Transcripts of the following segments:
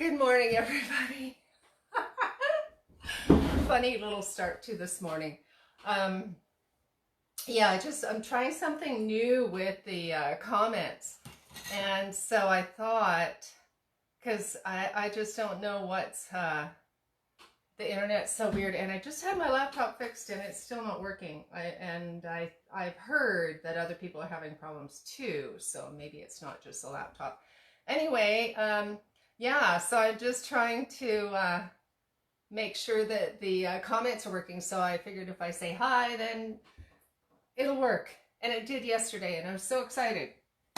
Good morning, everybody. Funny little start to this morning. Yeah, I'm trying something new with the comments. And so I thought, because I just don't know what's, the internet's so weird. And I just had my laptop fixed and it's still not working. I've heard that other people are having problems too. So maybe it's not just the laptop. Anyway, yeah, so I'm just trying to make sure that the comments are working. So I figured if I say hi, then it'll work. And it did yesterday, and I was so excited.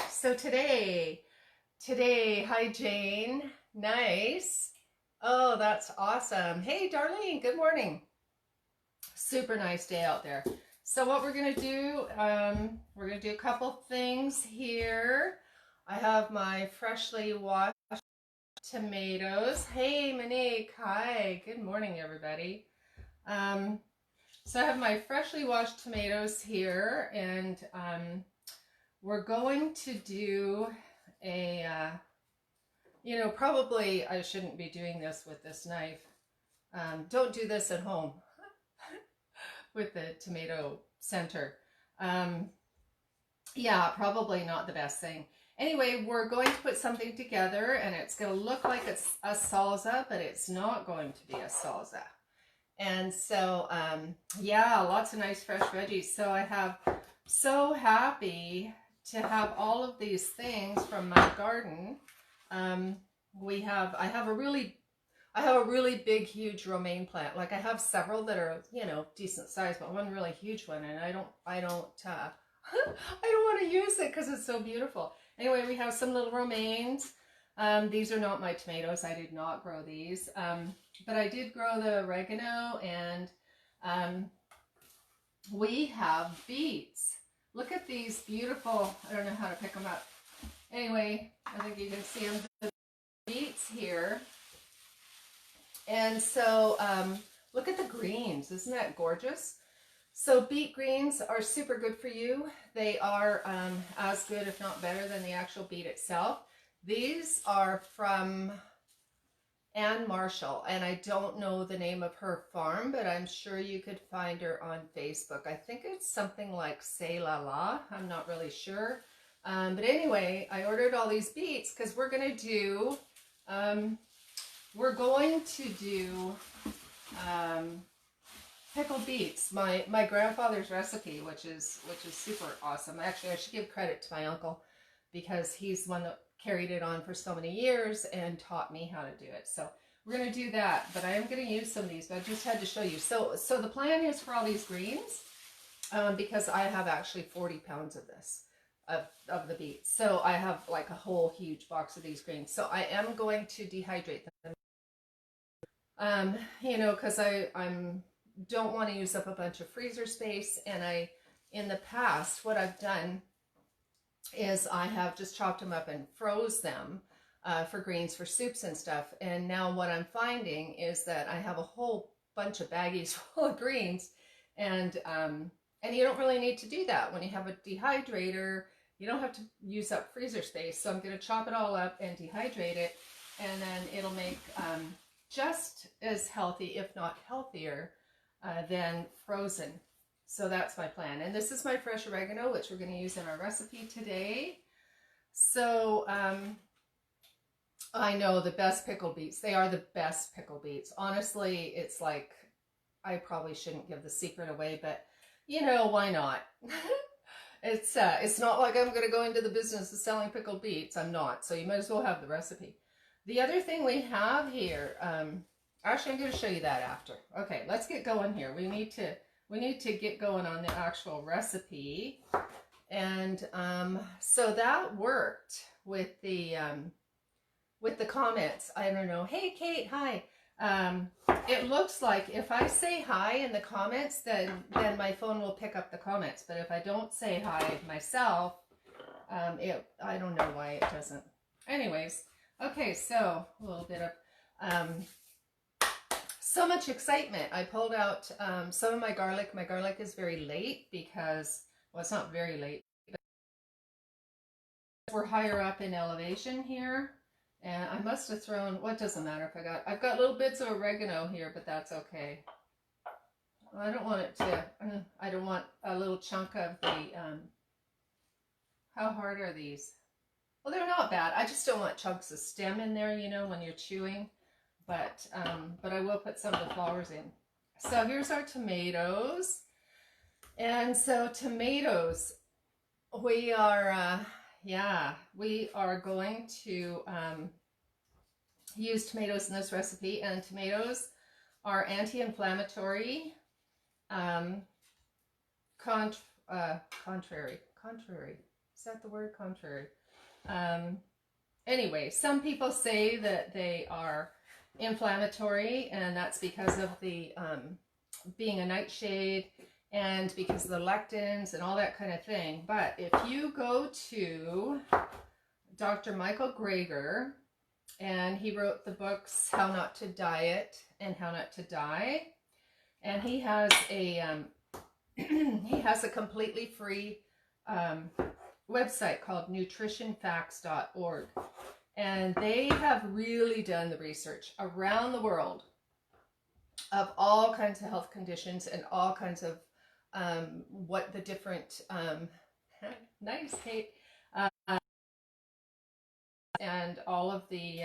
So today, hi Jane, nice. Oh, that's awesome. Hey Darlene, good morning. Super nice day out there. So what we're gonna do, we're gonna do a couple things here. I have my freshly washed tomatoes. Hey Monique, hi, good morning everybody. So I have my freshly washed tomatoes here, and we're going to do a, probably I shouldn't be doing this with this knife. Don't do this at home with the tomato center. Yeah, probably not the best thing. Anyway, we're going to put something together and it's going to look like it's a salsa, but it's not going to be a salsa. And so, yeah, lots of nice fresh veggies. So I have so happy to have all of these things from my garden. I have a really big, huge romaine plant. Like I have several that are, decent size, but one really huge one. And I don't I don't want to use it because it's so beautiful. Anyway, we have some little romaines. These are not my tomatoes. I did not grow these. But I did grow the oregano, and we have beets. Look at these beautiful, I don't know how to pick them up. Anyway, I think you can see them, the beets here. And so look at the greens. Isn't that gorgeous? So beet greens are super good for you. They are as good, if not better, than the actual beet itself. These are from Ann Marshall, and I don't know the name of her farm, but I'm sure you could find her on Facebook. I think it's something like Say La La. I'm not really sure. But anyway, I ordered all these beets because we're going to do pickled beets, my grandfather's recipe, which is super awesome. Actually, I should give credit to my uncle because he's the one that carried it on for so many years and taught me how to do it. So we're going to do that, but I am going to use some of these, but I just had to show you. So the plan is for all these greens, because I have actually 40 pounds of this, of the beets. So I have like a whole huge box of these greens. So I am going to dehydrate them. Because I'm don't want to use up a bunch of freezer space, and in the past, what I've done is I have just chopped them up and froze them for greens, for soups and stuff. And now what I'm finding is that I have a whole bunch of baggies full of greens, and you don't really need to do that. When you have a dehydrator, you don't have to use up freezer space. So I'm going to chop it all up and dehydrate it, and then it'll make just as healthy, if not healthier, than frozen. So that's my plan. And this is my fresh oregano, which we're going to use in our recipe today. So I know the best pickled beets. They are the best pickled beets. Honestly, it's like, I probably shouldn't give the secret away, but why not? It's not like I'm going to go into the business of selling pickled beets. I'm not. So you might as well have the recipe. The other thing we have here, actually I'm going to show you that after. Okay, let's get going here. We need to get going on the actual recipe. And so that worked with the comments. I don't know. Hey Kate, hi. It looks like if I say hi in the comments, then my phone will pick up the comments. But if I don't say hi myself, I don't know why it doesn't. Anyways. Okay, so a little bit of, so much excitement. I pulled out some of my garlic. My garlic is very late because, well, it's not very late, but we're higher up in elevation here. And I must have thrown, what doesn't matter if I've got little bits of oregano here, but that's okay. I don't want it to, I don't want a little chunk of the, how hard are these? Well, they're not bad. I just don't want chunks of stem in there, you know, when you're chewing. But I will put some of the flowers in. So here's our tomatoes. And so tomatoes, we are, we are going to use tomatoes in this recipe. And tomatoes are anti-inflammatory, contrary. Is that the word? Contrary. Anyway, some people say that they are inflammatory, and that's because of the being a nightshade and because of the lectins and all that kind of thing. But if you go to Dr. Michael Greger, and he wrote the books How Not to Diet and How Not to Die, and he has a he has a completely free website called nutritionfacts.org, and they have really done the research around the world of all kinds of health conditions and all kinds of what the different nice Kate and all of the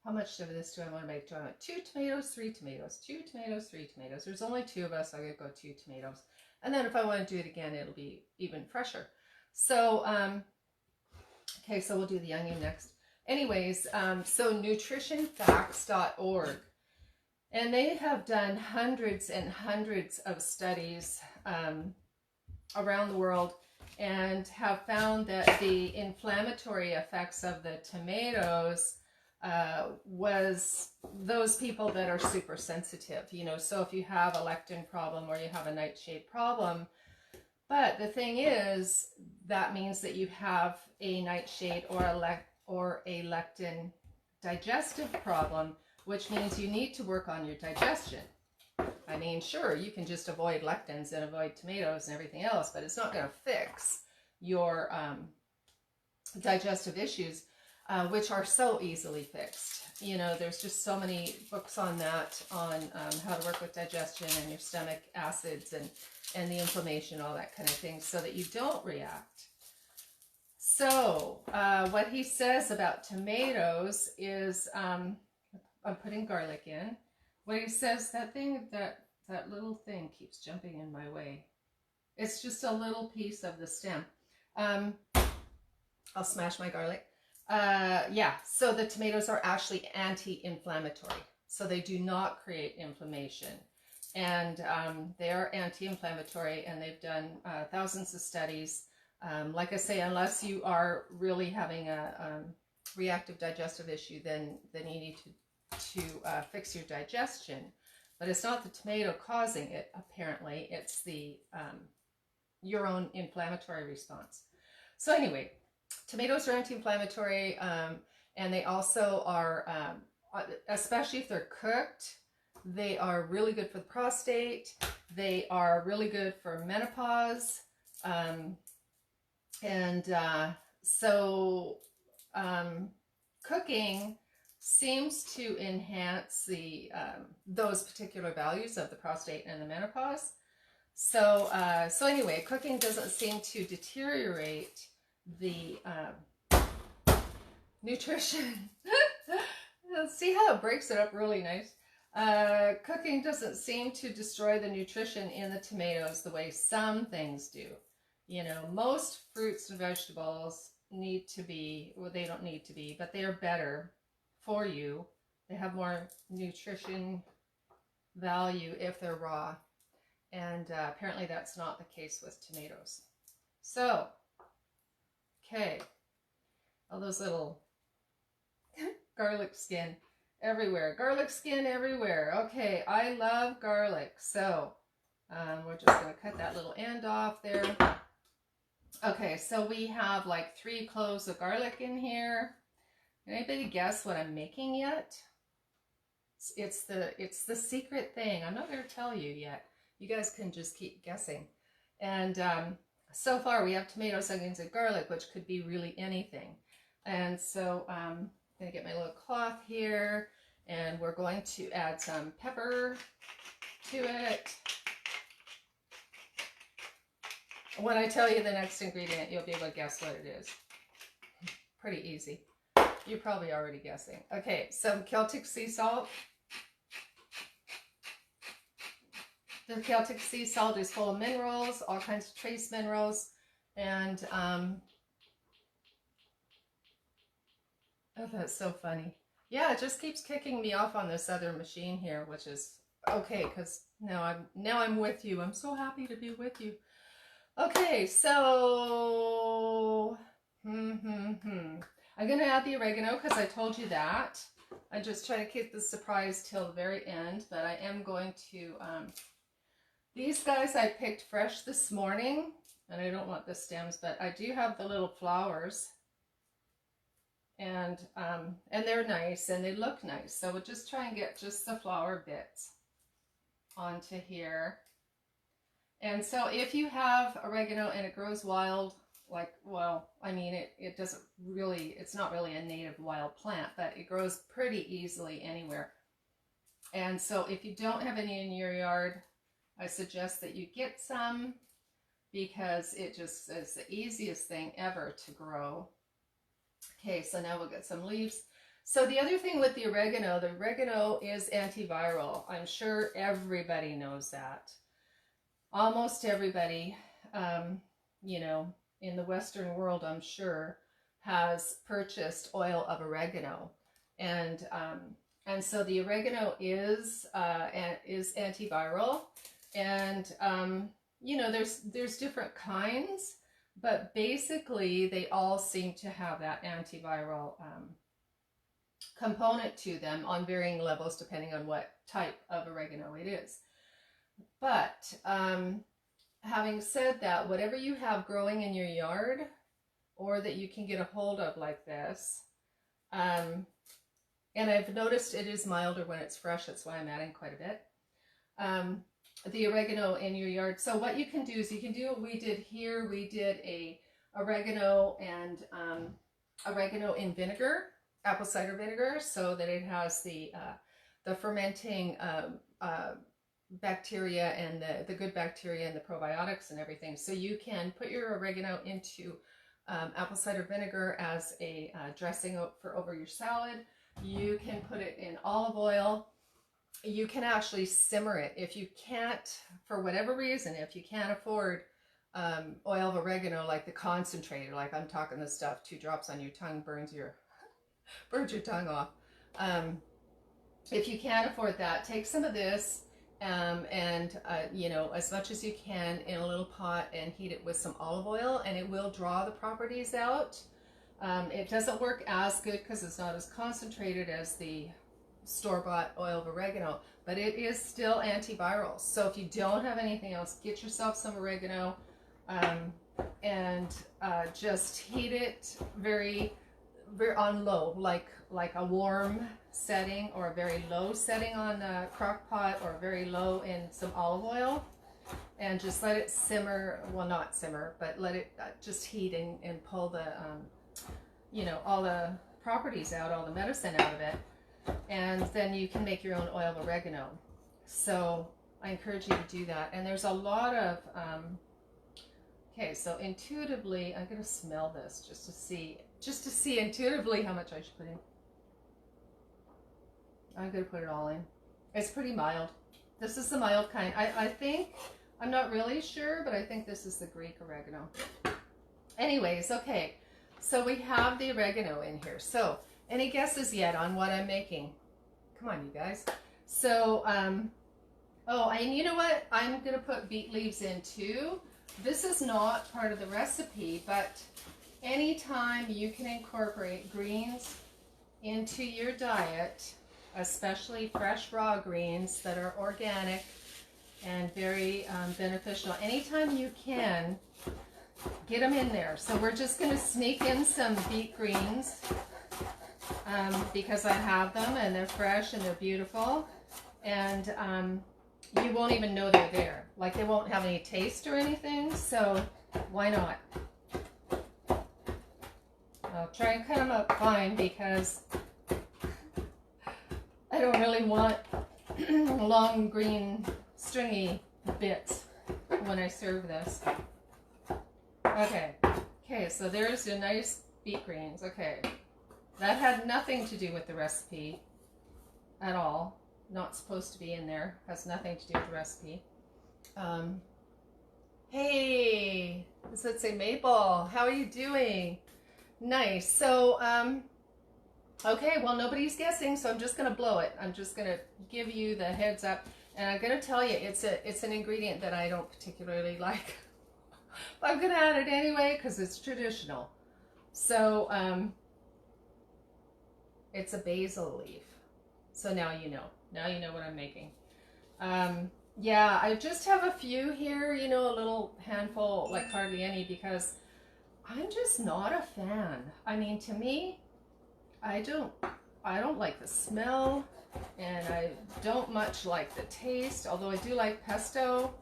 how much of this do I want to make? Do I want 2 tomatoes, 3 tomatoes, 2 tomatoes, 3 tomatoes? There's only 2 of us, so I'm gonna go 2 tomatoes. And then if I want to do it again, it'll be even fresher. So, okay, so we'll do the onion next. Anyways, so nutritionfacts.org, and they have done hundreds and hundreds of studies around the world, and have found that the inflammatory effects of the tomatoes was those people that are super sensitive, you know. So if you have a lectin problem or you have a nightshade problem, but the thing is, that means that you have a nightshade or a lectin digestive problem, which means you need to work on your digestion. I mean, sure, you can just avoid lectins and avoid tomatoes and everything else, but it's not going to fix your digestive issues, which are so easily fixed. You know, there's just so many books on that, on how to work with digestion and your stomach acids and the inflammation, all that kind of thing, so that you don't react. So what he says about tomatoes is, I'm putting garlic in. What he says, that little thing keeps jumping in my way. It's just a little piece of the stem. I'll smash my garlic. So the tomatoes are actually anti-inflammatory. So they do not create inflammation. And they are anti-inflammatory, and they've done thousands of studies. Like I say, unless you are really having a reactive digestive issue, then you need to fix your digestion. But it's not the tomato causing it, apparently. It's the your own inflammatory response. So anyway, tomatoes are anti-inflammatory, and they also are, especially if they're cooked, they are really good for the prostate. They are really good for menopause. Cooking seems to enhance the those particular values of the prostate and the menopause. So anyway, cooking doesn't seem to deteriorate the nutrition. See how it breaks it up really nice. Cooking doesn't seem to destroy the nutrition in the tomatoes the way some things do. You know, most fruits and vegetables need to be, well, they don't need to be, but they are better for you. They have more nutrition value if they're raw. And apparently that's not the case with tomatoes. So, okay, all those little garlic skin everywhere. Garlic skin everywhere. Okay, I love garlic. So we're just going to cut that little end off there. Okay, so we have like 3 cloves of garlic in here. Can anybody guess what I'm making yet? It's the secret thing. I'm not going to tell you yet. You guys can just keep guessing. And so far we have tomatoes, onions, and garlic, which could be really anything. And so I'm going to get my little cloth here, and we're going to add some pepper to it. When I tell you the next ingredient, you'll be able to guess what it is. Pretty easy. You're probably already guessing. Okay, some Celtic Sea Salt. The Celtic Sea Salt is full of minerals, all kinds of trace minerals, and oh, that's so funny. Yeah, it just keeps kicking me off on this other machine here, which is okay, because now I'm with you. I'm so happy to be with you. Okay, so I'm gonna add the oregano because I told you that. I just try to keep the surprise till the very end, but I am going to these guys I picked fresh this morning, and I don't want the stems, but I do have the little flowers, and they're nice and they look nice. So we'll just try and get just the flower bits onto here. And so if you have oregano and it grows wild, like, well, I mean, it doesn't really, it's not really a native wild plant, but it grows pretty easily anywhere. And so if you don't have any in your yard, I suggest that you get some, because it just is the easiest thing ever to grow. Okay, so now we'll get some leaves. So the other thing with the oregano is antiviral. I'm sure everybody knows that. Almost everybody, you know, in the Western world, I'm sure, has purchased oil of oregano, and so the oregano is antiviral, and you know, there's different kinds, but basically they all seem to have that antiviral component to them on varying levels depending on what type of oregano it is. But having said that, whatever you have growing in your yard or that you can get a hold of like this, and I've noticed it is milder when it's fresh, that's why I'm adding quite a bit, the oregano in your yard. So what you can do is you can do what we did here. We did a oregano and oregano in vinegar, apple cider vinegar, so that it has the fermenting bacteria and the good bacteria and the probiotics and everything. So you can put your oregano into apple cider vinegar as a dressing for over your salad. You can put it in olive oil. You can actually simmer it. If you can't, for whatever reason, if you can't afford oil of oregano, like the concentrated, like I'm talking the stuff 2 drops on your tongue burns your tongue off. If you can't afford that, take some of this and you know, as much as you can in a little pot, and heat it with some olive oil, and it will draw the properties out. It doesn't work as good because it's not as concentrated as the store-bought oil of oregano, but it is still antiviral. So if you don't have anything else, get yourself some oregano, and just heat it very on low, like a warm setting, or a very low setting on a crock pot, or very low in some olive oil, and just let it simmer. Well, not simmer, but let it just heat and pull the you know, all the properties out, all the medicine out of it, and then you can make your own oil of oregano. So I encourage you to do that. And there's a lot of okay, so intuitively I'm going to smell this just to see intuitively how much I should put in. I'm going to put it all in. It's pretty mild. This is the mild kind. I think, I'm not really sure, but I think this is the Greek oregano. Anyways, okay, so we have the oregano in here. So any guesses yet on what I'm making? Come on, you guys. So, oh, and you know what? I'm going to put beet leaves in too. This is not part of the recipe, but anytime you can incorporate greens into your diet, especially fresh raw greens that are organic and very beneficial, anytime you can, get them in there. So we're just going to sneak in some beet greens because I have them and they're fresh and they're beautiful, and you won't even know they're there. Like, they won't have any taste or anything, so why not? I'll try and cut them up fine because I don't really want long green stringy bits when I serve this. Okay, so there's your nice beet greens. Okay, that had nothing to do with the recipe at all. Not supposed to be in there. Has nothing to do with the recipe. Hey, does it say Maple? How are you doing? Nice. So, okay, well, nobody's guessing, so I'm just going to blow it. I'm just going to give you the heads up, and I'm going to tell you it's an ingredient that I don't particularly like. But I'm going to add it anyway because it's traditional. So, it's a basil leaf. So now you know. Now you know what I'm making. Yeah, I just have a few here, you know, a little handful, like hardly any, because I'm just not a fan. I mean, to me, I don't like the smell, and I don't much like the taste, although I do like pesto,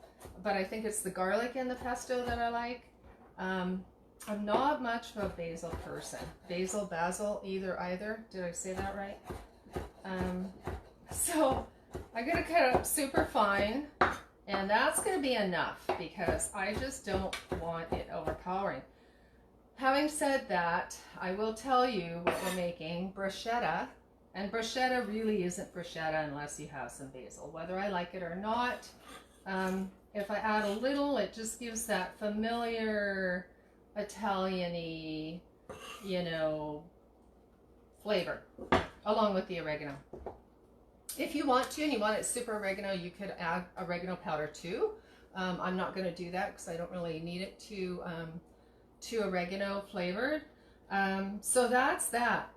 but I think it's the garlic in the pesto that I like. I'm not much of a basil person. Basil, either. Did I say that right? So I'm going to cut it up super fine, and that's going to be enough because I just don't want it overpowering. Having said that, I will tell you what we're making, bruschetta, and bruschetta really isn't bruschetta unless you have some basil, whether I like it or not. If I add a little, it just gives that familiar Italian-y, you know, flavor, along with the oregano. If you want to, and you want it super oregano, you could add oregano powder too. I'm not going to do that because I don't really need it too oregano flavored. So that's that.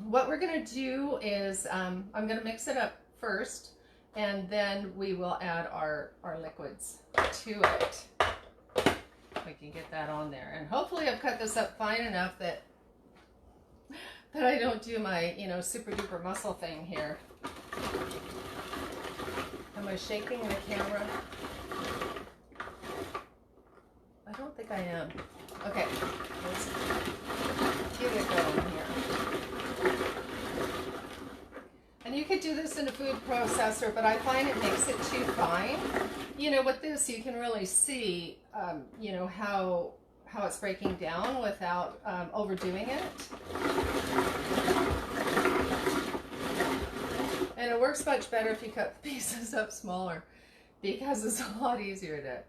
What we're going to do is I'm going to mix it up first, and then we will add our liquids to it. We can get that on there, and hopefully I've cut this up fine enough that I don't do my, you know, super duper muscle thing here. Am I shaking the camera? I don't think I am. Okay, let's get it going here. And you could do this in a food processor, but I find it makes it too fine. You know, with this you can really see, you know, how it's breaking down without overdoing it. And it works much better if you cut the pieces up smaller because it's a lot easier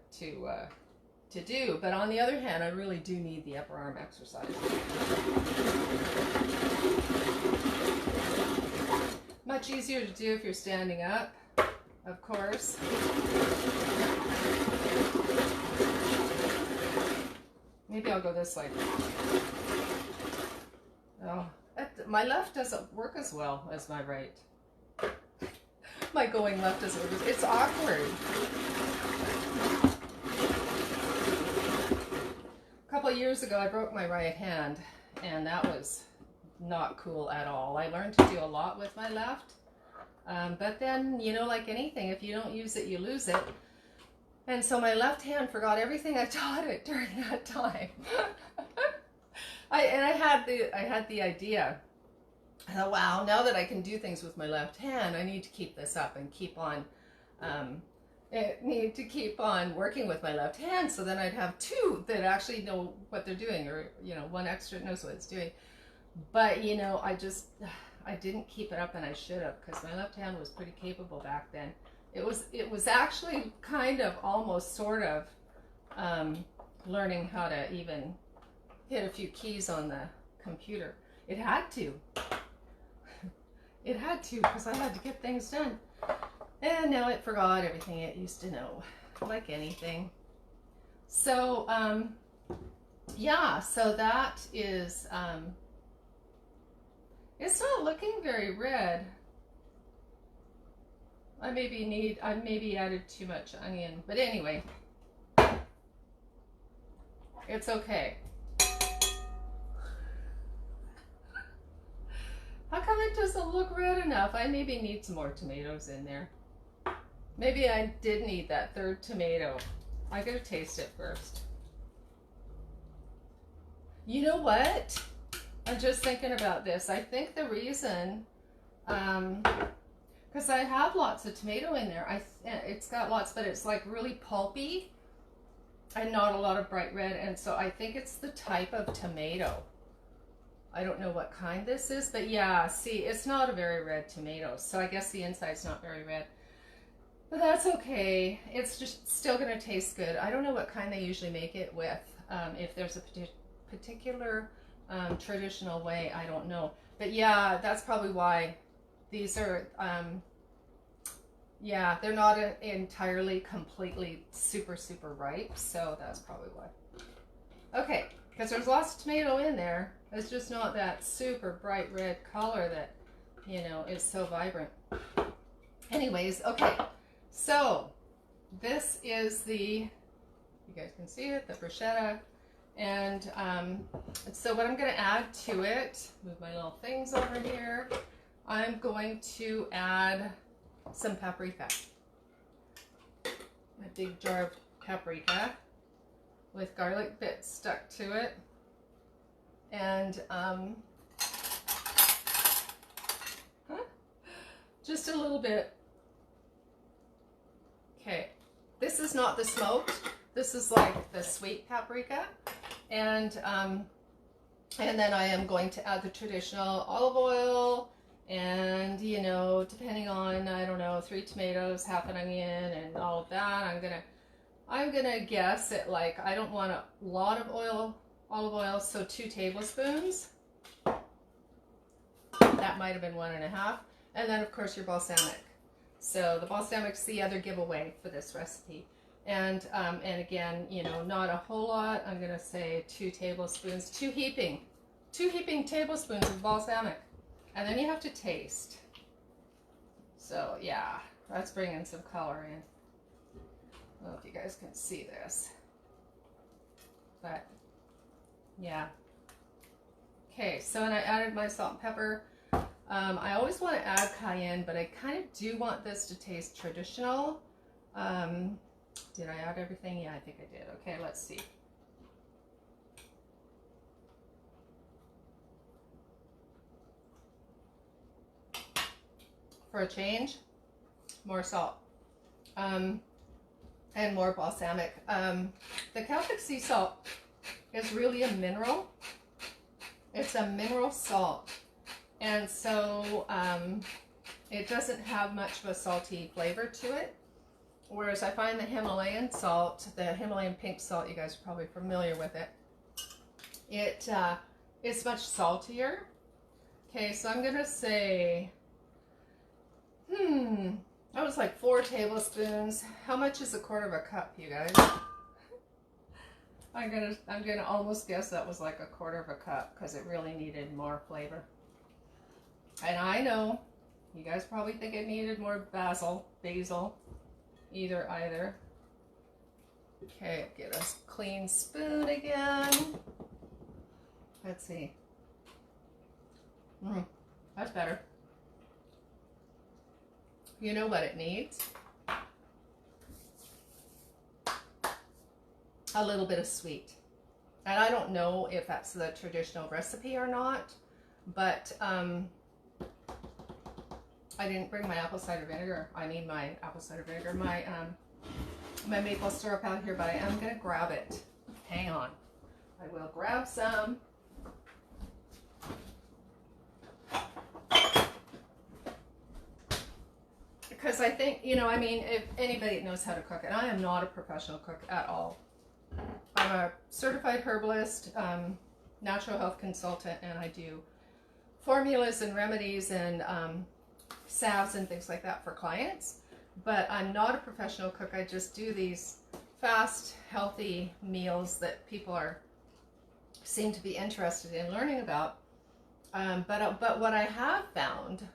to do. But on the other hand, I really do need the upper arm exercise. Much easier to do if you're standing up, of course. Maybe I'll go this way. Oh, my left doesn't work as well as my right. My going left doesn't work. It's awkward. A couple of years ago, I broke my right hand, and that was not cool at all. I learned to do a lot with my left, but then, you know, like anything, if you don't use it, you lose it. And so my left hand forgot everything I taught it during that time. I had the idea. I thought, wow, now that I can do things with my left hand, I need to keep this up and keep on working with my left hand, so then I'd have two that actually know what they're doing, or, you know, one extra knows what it's doing. But, you know, I didn't keep it up, and I should have, because my left hand was pretty capable back then. It was actually kind of almost sort of learning how to even hit a few keys on the computer. It had to. It had to, because I had to get things done. And now it forgot everything it used to know, like anything. So, yeah, so that is, it's not looking very red. I maybe added too much onion, but anyway, it's okay. How come it doesn't look red enough? I maybe need some more tomatoes in there. Maybe I did need that third tomato. I gotta taste it first. You know what? I'm just thinking about this. I think the reason, because I have lots of tomato in there. It's got lots, but it's like really pulpy and not a lot of bright red. And so I think it's the type of tomato. I don't know what kind this is, but yeah, see, it's not a very red tomato. So I guess the inside's not very red. But that's okay. It's just still going to taste good. I don't know what kind they usually make it with. If there's a particular traditional way, I don't know. But yeah, that's probably why these are, yeah, they're not entirely, completely super, super ripe. So that's probably why. Okay, because there's lots of tomato in there. It's just not that super bright red color that, you know, is so vibrant. Anyways, okay. So this is you guys can see it, the bruschetta. And so what I'm going to add to it, move my little things over here, I'm going to add some paprika. A big jar of paprika with garlic bits stuck to it. And just a little bit. Okay, this is not the smoked. This is like the sweet paprika. And then I am going to add the traditional olive oil and, you know, depending on, I don't know, 3 tomatoes, half an onion and all of that. I'm gonna guess it, like, I don't want a lot of olive oil, so 2 tablespoons. That might have been 1.5. And then of course your balsamic. So the balsamic's the other giveaway for this recipe. And again, you know, not a whole lot. I'm gonna say 2 tablespoons, 2 heaping tablespoons of balsamic. And then you have to taste. So yeah, that's bringing some color in. I don't know if you guys can see this, but yeah. Okay, so and I added my salt and pepper. I always want to add cayenne, but I kind of do want this to taste traditional. Did I add everything? Yeah, I think I did. Okay, let's see. For a change, more salt. And more balsamic. The Celtic Sea Salt is really a mineral. It's a mineral salt. And so it doesn't have much of a salty flavor to it. Whereas I find the Himalayan salt, the Himalayan pink salt, you guys are probably familiar with it. It's much saltier. Okay, so I'm gonna say, that was like 4 tablespoons. How much is a 1/4 cup, you guys? I'm gonna almost guess that was like a 1/4 cup because it really needed more flavor. And I know you guys probably think it needed more basil, either. Okay, get a clean spoon again. Let's see. That's better. You know what it needs? A little bit of sweet. And I don't know if that's the traditional recipe or not, but I didn't bring my apple cider vinegar. I mean my apple cider vinegar, my maple syrup out here, but I am gonna grab it. Hang on. I will grab some. Because I think, you know, I mean, if anybody knows how to cook, and I am not a professional cook at all. I'm a certified herbalist, natural health consultant, and I do formulas and remedies and salves and things like that for clients. But I'm not a professional cook. I just do these fast, healthy meals that people seem to be interested in learning about. But what I have found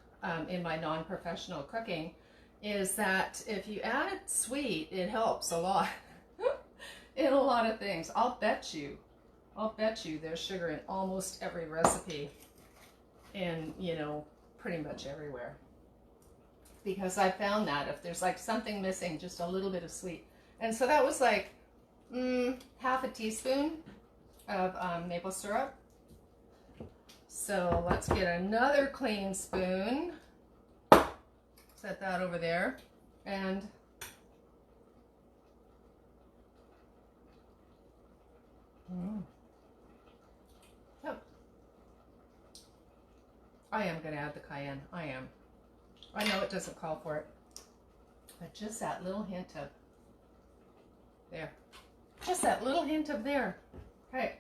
in my non-professional cooking is that if you add sweet, it helps a lot in a lot of things. I'll bet you there's sugar in almost every recipe and, you know, pretty much everywhere. Because I found that if there's like something missing, just a little bit of sweet. And so that was like half a teaspoon of maple syrup. So let's get another clean spoon. Set that over there. And yep. I am going to add the cayenne. I am. I know it doesn't call for it. But just that little hint of there. Just that little hint of there. Okay.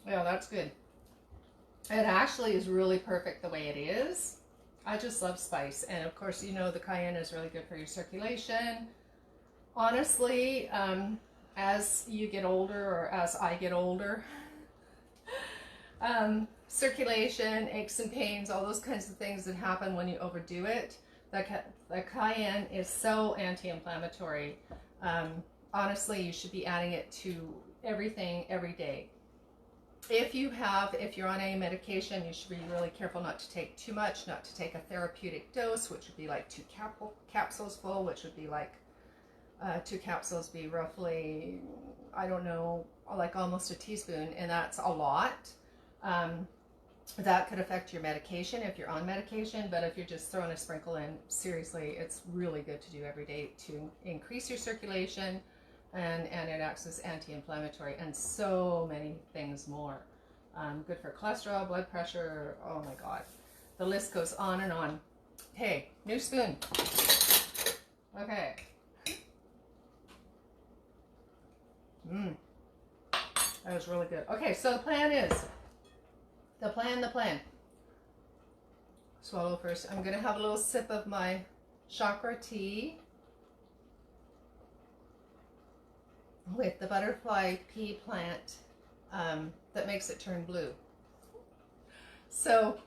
Yeah, that's good. It actually is really perfect the way it is. I just love spice. And of course, you know, the cayenne is really good for your circulation. Honestly, as you get older, or as I get older, circulation, aches and pains, all those kinds of things that happen when you overdo it. The cayenne is so anti-inflammatory. Honestly, you should be adding it to everything every day. If you're on any medication, you should be really careful not to take too much, not to take a therapeutic dose, which would be like 2 capsules full, which would be like 2 capsules be roughly, I don't know, like almost a teaspoon, and that's a lot. That could affect your medication if you're on medication, but if you're just throwing a sprinkle in, seriously, it's really good to do every day to increase your circulation, and it acts as anti-inflammatory and so many things more. Good for cholesterol, blood pressure, oh my God. The list goes on and on. Okay, new spoon. Okay. That was really good. Okay, so the plan is, the plan. Swallow first. I'm going to have a little sip of my chakra tea with the butterfly pea plant that makes it turn blue. So,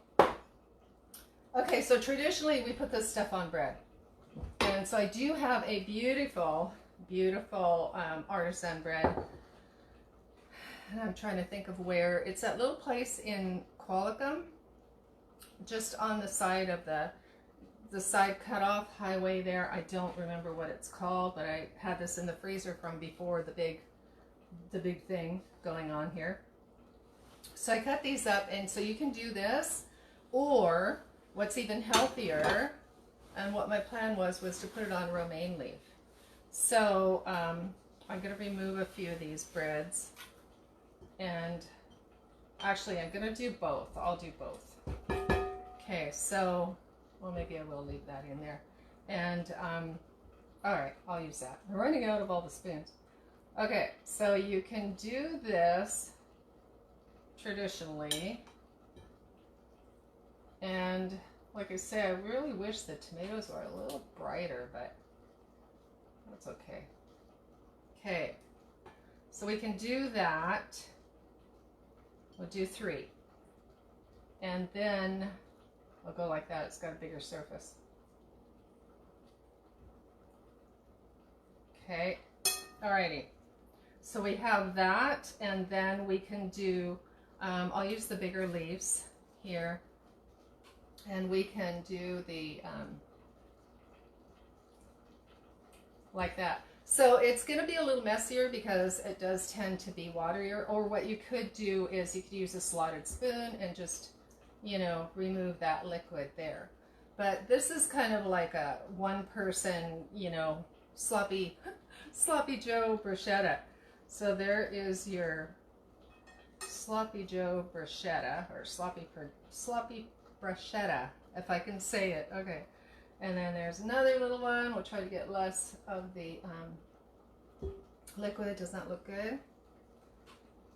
okay, so traditionally we put this stuff on bread. And so I do have a beautiful, beautiful artisan bread. And I'm trying to think of where. It's that little place in Qualicum, just on the side of the side cutoff highway there. I don't remember what it's called, but I had this in the freezer from before the big thing going on here. So I cut these up, and so you can do this, or what's even healthier, and what my plan was to put it on romaine leaf. So I'm going to remove a few of these breads, and actually I'm going to do both. I'll do both. Okay, so, well, maybe I will leave that in there. And, all right, I'll use that. I'm running out of all the spoons. Okay, so you can do this traditionally. And like I say, I really wish the tomatoes were a little brighter, but that's okay. Okay, so we can do that. We'll do 3. And then we'll go like that. It's got a bigger surface. Okay, alrighty. So we have that, and then we can do, I'll use the bigger leaves here, and we can do the, like that. So it's going to be a little messier because it does tend to be waterier, or what you could do is you could use a slotted spoon and just, you know, remove that liquid there. But this is kind of like a one-person, you know, sloppy Joe bruschetta. So there is your sloppy Joe bruschetta, or sloppy bruschetta, if I can say it. Okay. And then there's another little one. We'll try to get less of the liquid. Does not look good.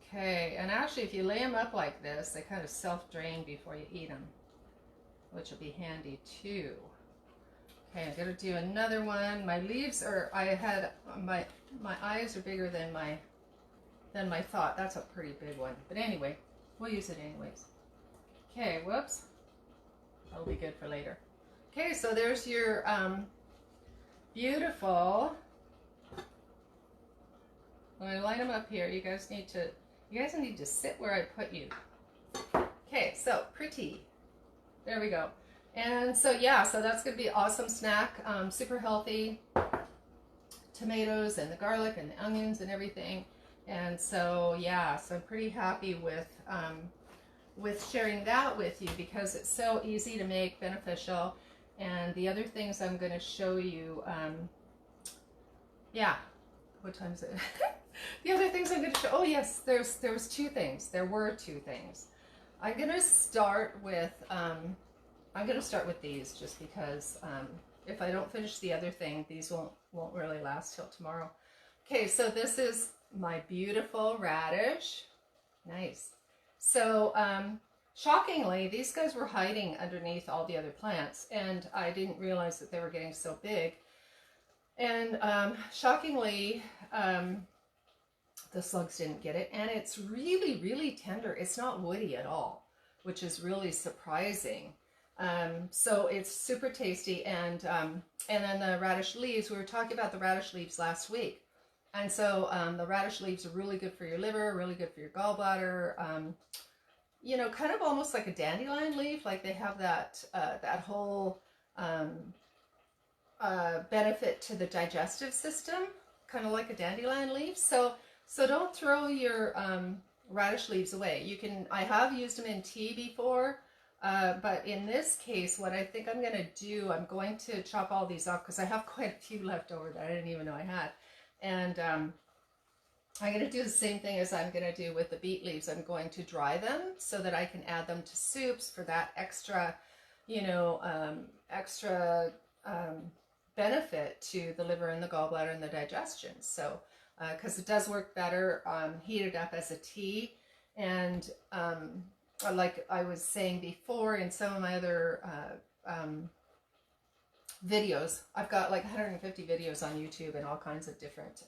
Okay, and actually if you lay them up like this, they kind of self-drain before you eat them, which will be handy too. Okay, I'm going to do another one. My leaves are, I had, my eyes are bigger than my thought. That's a pretty big one. But anyway, we'll use it anyways. Okay, whoops. That'll be good for later. Okay, so there's your beautiful, I'm going to line them up here. You guys need to sit where I put you. Okay, so pretty. There we go. And so yeah, so that's going to be an awesome snack. Super healthy. Tomatoes and the garlic and the onions and everything. And so yeah, so I'm pretty happy with with sharing that with you because it's so easy to make, beneficial. And the other things I'm going to show you, yeah, what time is it? The other things I'm going to show, oh yes, there were two things. I'm going to start with these just because if I don't finish the other thing, these won't really last till tomorrow. Okay, so this is my beautiful radish. Nice. So shockingly, these guys were hiding underneath all the other plants, and I didn't realize that they were getting so big. And shockingly, the slugs didn't get it, and it's really, really tender. It's not woody at all, which is really surprising. So it's super tasty, and then the radish leaves. We were talking about the radish leaves last week. And so the radish leaves are really good for your liver, really good for your gallbladder. You know, kind of almost like a dandelion leaf. Like they have that that whole benefit to the digestive system, kind of like a dandelion leaf. So don't throw your radish leaves away. You can. I have used them in tea before, but in this case, what I think I'm going to do, I'm going to chop all these off because I have quite a few left over that I didn't even know I had. And I'm going to do the same thing as I'm going to do with the beet leaves. I'm going to dry them so that I can add them to soups for that extra, you know, benefit to the liver and the gallbladder and the digestion. So, because it does work better heated up as a tea. And like I was saying before in some of my other videos, I've got like 150 videos on YouTube and all kinds of different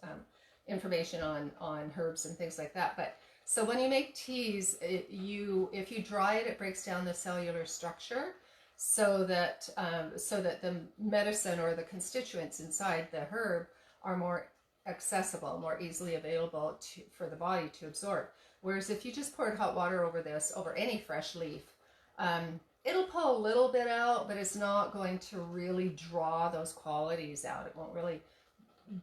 information on herbs and things like that. But so when you make teas, if you dry it, it breaks down the cellular structure so that the medicine or the constituents inside the herb are more accessible, more easily available for the body to absorb. Whereas if you just poured hot water over this, over any fresh leaf, it'll pull a little bit out, but it's not going to really draw those qualities out. It won't really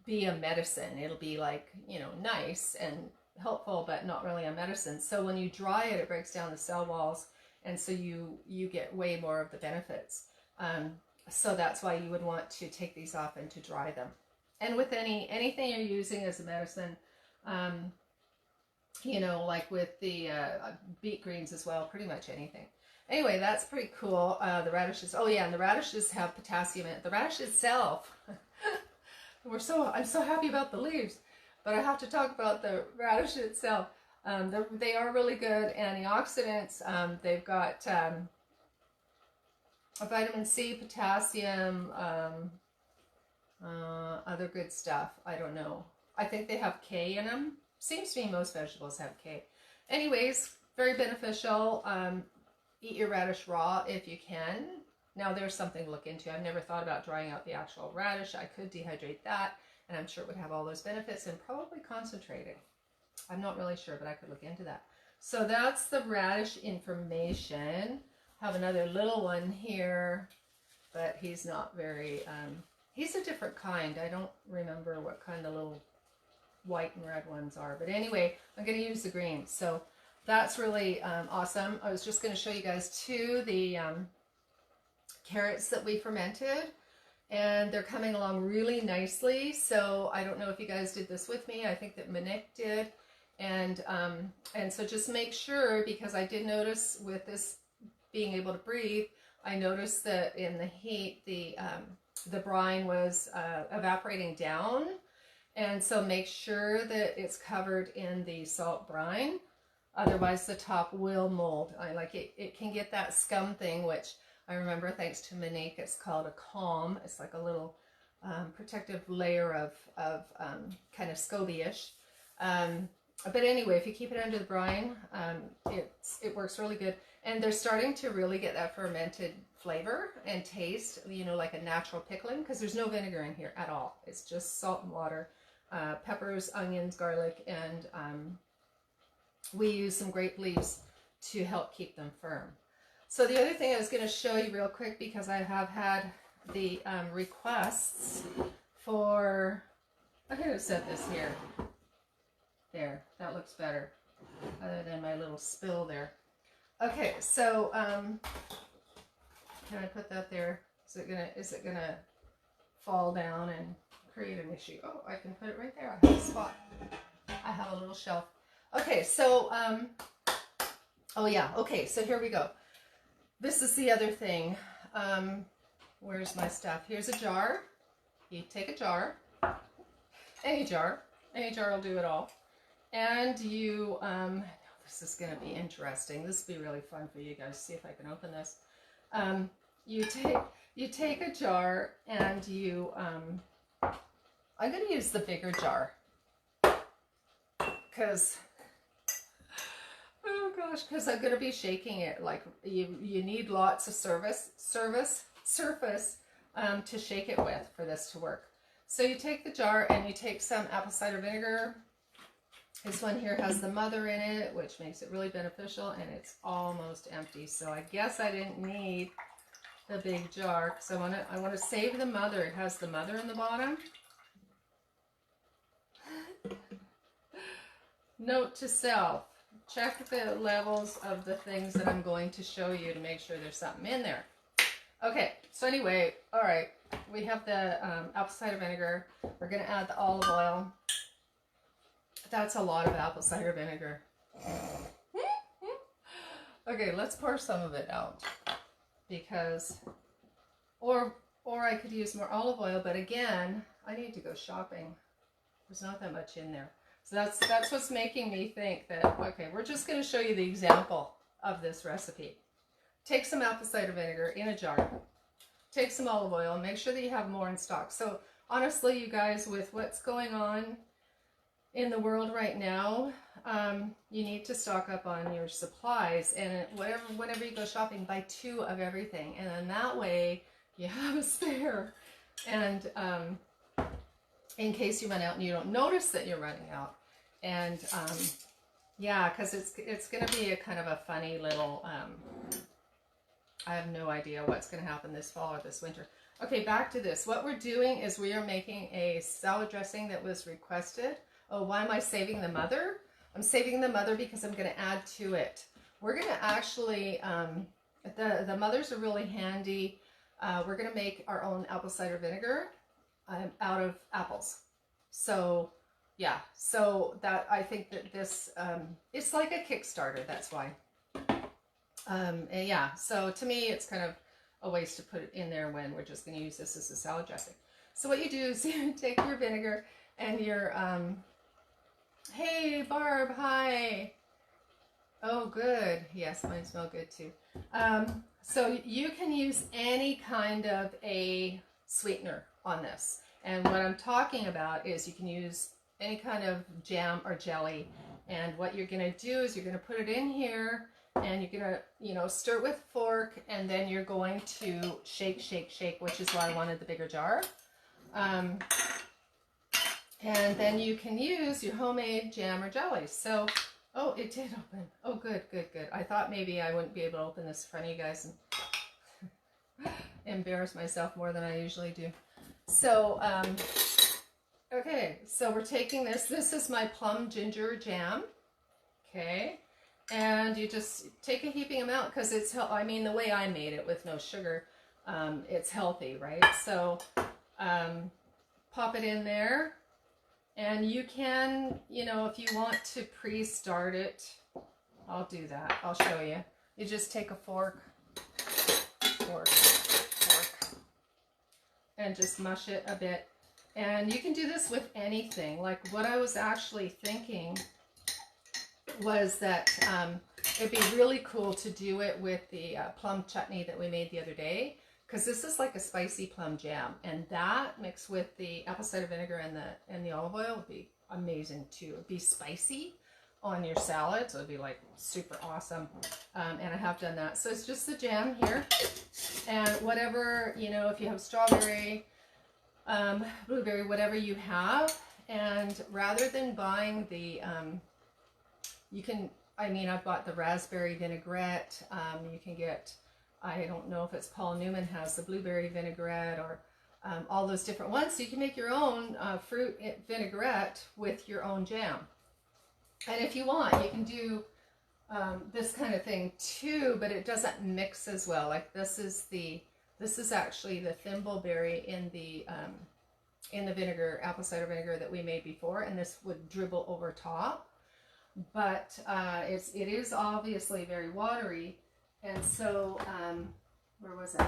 be a medicine. It'll be like, you know, nice and helpful, but not really a medicine. So when you dry it, it breaks down the cell walls, and so you get way more of the benefits. So that's why you would want to take these off and to dry them. And with anything you're using as a medicine, you know, like with the beet greens as well, pretty much anything. Anyway, that's pretty cool. The radishes, oh yeah, and the radishes have potassium in it. The radish itself, I'm so happy about the leaves, but I have to talk about the radish itself. They are really good antioxidants. They've got vitamin C, potassium, other good stuff. I don't know. I think they have K in them. Seems to me most vegetables have K. Anyways, very beneficial. Eat your radish raw if you can. Now there's something to look into. I've never thought about drying out the actual radish. I could dehydrate that, and I'm sure it would have all those benefits, and probably concentrated. I'm not really sure, but I could look into that. So that's the radish information. Have another little one here, but he's not very, he's a different kind. I don't remember what kind the little white and red ones are. But anyway, I'm going to use the greens. So that's really awesome. I was just going to show you guys too the carrots that we fermented, and they're coming along really nicely. So I don't know if you guys did this with me. I think that Monique did. And so just make sure, because I did notice with this being able to breathe, I noticed that in the heat, the brine was evaporating down. And so make sure that it's covered in the salt brine. Otherwise the top will mold. It can get that scum thing, which I remember thanks to Monique, it's called a calm. It's like a little protective layer of kind of SCOBY-ish. But anyway, if you keep it under the brine, it works really good. And they're starting to really get that fermented flavor and taste, you know, like a natural pickling, because there's no vinegar in here at all. It's just salt and water, peppers, onions, garlic, and we use some grape leaves to help keep them firm. So the other thing I was going to show you real quick, because I have had the requests for, I'm going to set this here. There, that looks better, other than my little spill there. Okay, so can I put that there? Is it gonna fall down and create an issue? Oh, I can put it right there. I have a spot. I have a little shelf. Okay, so oh yeah, okay, so here we go. This is the other thing. Where's my stuff? Here's a jar. You take a jar, any jar will do it all. And you, this is going to be interesting. This will be really fun for you guys. See if I can open this. You take a jar and you, I'm going to use the bigger jar because, oh gosh, because I'm going to be shaking it. Like you need lots of surface to shake it with for this to work. So you take the jar and you take some apple cider vinegar. This one here has the mother in it, which makes it really beneficial, and it's almost empty. So I guess I didn't need the big jar because I want to save the mother. It has the mother in the bottom. Note to self: check the levels of the things that I'm going to show you to make sure there's something in there. Okay, so anyway, all right, we have the apple cider vinegar. We're going to add the olive oil. That's a lot of apple cider vinegar. Okay, let's pour some of it out because, or I could use more olive oil, but again, I need to go shopping. There's not that much in there. So that's what's making me think that, okay, we're just going to show you the example of this recipe. Take some apple cider vinegar in a jar. Take some olive oil and make sure that you have more in stock. So honestly, you guys, with what's going on in the world right now, you need to stock up on your supplies, and whenever you go shopping, buy 2 of everything, and then that way you have a spare, and in case you run out and you don't notice that you're running out. And yeah, because it's going to be a kind of a funny little, I have no idea what's going to happen this fall or this winter. Okay, back to this. What we're doing is we are making a salad dressing that was requested. Oh, why am I saving the mother? I'm saving the mother because I'm going to add to it. We're going to actually, the mothers are really handy. We're going to make our own apple cider vinegar out of apples. So yeah, so that I think that this, it's like a Kickstarter, that's why. And yeah, so to me, it's kind of a waste to put it in there when we're just going to use this as a salad dressing. So what you do is you take your vinegar and your, hey, Barb, hi. Oh, good. Yes, mine smell good too. So you can use any kind of a sweetener on this. And what I'm talking about is you can use any kind of jam or jelly. And what you're going to do is you're going to put it in here and you're going to, stir it with a fork, and then you're going to shake, shake, shake, which is why I wanted the bigger jar. And then you can use your homemade jam or jelly. So, oh, it did open. Oh, good, good, good. I thought maybe I wouldn't be able to open this in front of you guys and embarrass myself more than I usually do. So, okay, so we're taking this. This is my Plum Ginger Jam. Okay, and you just take a heaping amount because it's, I mean, the way I made it with no sugar, it's healthy, right? So, pop it in there. And you can, if you want to pre-start it, I'll do that. I'll show you. You just take a fork, and just mush it a bit. And you can do this with anything. Like what I was actually thinking was that it'd be really cool to do it with the plum chutney that we made the other day. Because this is like a spicy plum jam, and that mixed with the apple cider vinegar and the olive oil would be amazing too. It'd be spicy on your salad, so it'd be like super awesome. And I have done that. So it's just the jam here, and whatever, if you have strawberry, blueberry, whatever you have. And rather than buying the, you can, I bought the raspberry vinaigrette. You can get, I don't know if it's Paul Newman has the blueberry vinaigrette or all those different ones. So you can make your own fruit vinaigrette with your own jam. And if you want, you can do this kind of thing too, but it doesn't mix as well. Like this is actually the thimbleberry in the vinegar, apple cider vinegar that we made before, and this would dribble over top. But it is obviously very watery, and so where was it?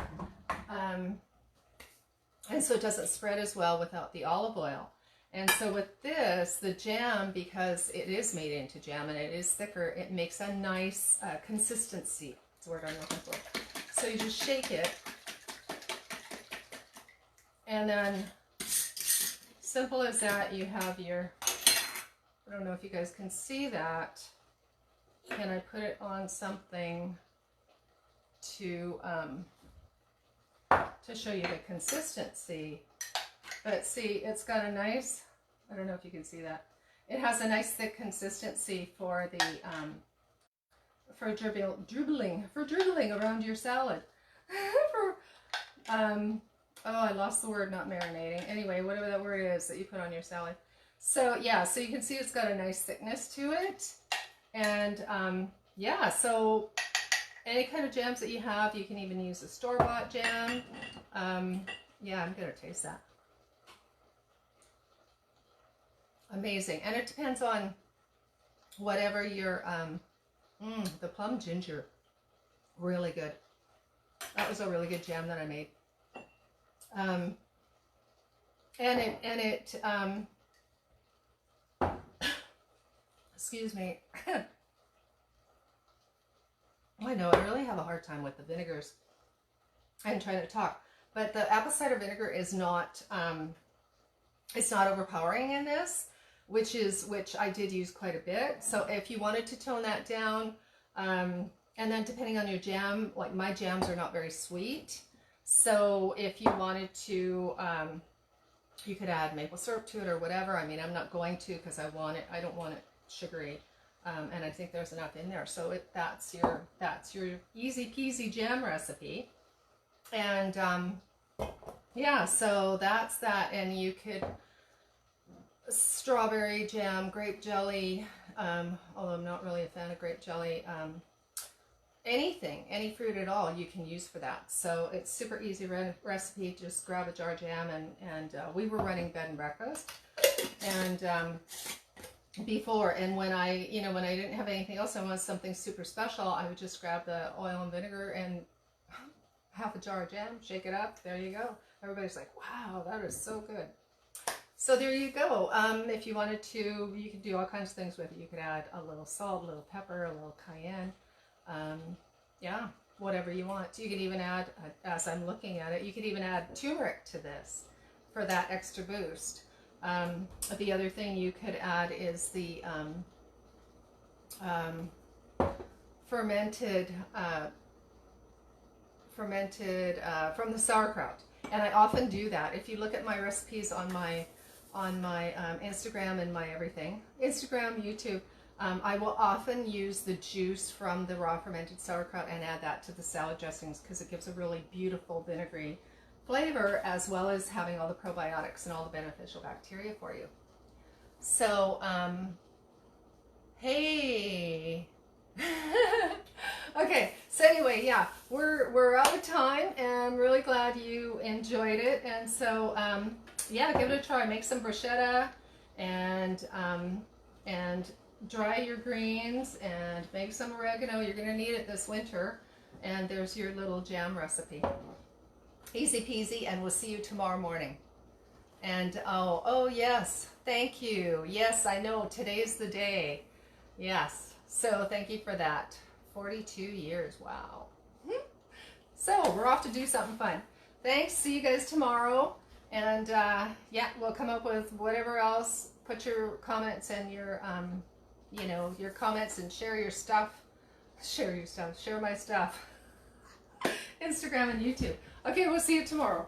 And so it doesn't spread as well without the olive oil. And so with this, the jam, because it is made into jam and it is thicker, it makes a nice consistency. That's the word I'm looking for. So you just shake it, and then simple as that, you have your, I don't know if you guys can see that. Can I put it on something to show you the consistency? But see, it's got a nice, I don't know if you can see that. It has a nice thick consistency for the, for dribbling around your salad. Oh, I lost the word, not marinating. Anyway, whatever that word is that you put on your salad. So yeah, so you can see it's got a nice thickness to it. And yeah, so any kind of jams that you have, you can even use a store-bought jam. Yeah, I'm gonna taste that. Amazing. And it depends on whatever your, the plum ginger, really good. That was a really good jam that I made. Excuse me. I know, I really have a hard time with the vinegars. I'm trying to talk, but the apple cider vinegar is not, it's not overpowering in this, which I did use quite a bit. So if you wanted to tone that down, and then depending on your jam, like my jams are not very sweet. So if you wanted to, you could add maple syrup to it or whatever. I mean, I'm not going to because I don't want it sugary. And I think there's enough in there. So that's your easy peasy jam recipe. And yeah, so that's that. And you could strawberry jam, grape jelly, although I'm not really a fan of grape jelly, anything, any fruit at all you can use for that. So it's super easy recipe. Just grab a jar of jam, and we were running bed and breakfast, and before, and when I didn't have anything else, I wanted something super special, I would just grab the oil and vinegar and half a jar of jam, shake it up, there you go. Everybody's like, wow, that is so good. So there you go. If you wanted to, you could do all kinds of things with it. You could add a little salt, a little pepper, a little cayenne. Yeah, whatever you want. You could even add, as I'm looking at it, you could even add turmeric to this for that extra boost. The other thing you could add is the fermented from the sauerkraut. And I often do that. If you look at my recipes on my Instagram and my everything, Instagram, YouTube, I will often use the juice from the raw fermented sauerkraut and add that to the salad dressings because it gives a really beautiful vinegary flavor, as well as having all the probiotics and all the beneficial bacteria for you. So, hey. Okay, so anyway, yeah, we're out of time, and I'm really glad you enjoyed it. And so, yeah, give it a try. Make some bruschetta, and dry your greens, and make some oregano. You're gonna need it this winter. And there's your little jam recipe. Easy peasy, and we'll see you tomorrow morning. And oh yes, thank you. Yes, I know today's the day. Yes, so thank you for that. 42 years, wow. So we're off to do something fun. Thanks, see you guys tomorrow. And yeah, we'll come up with whatever else. Put your comments and your your comments, and share your stuff. Share my stuff. Instagram and YouTube. Okay, we'll see you tomorrow.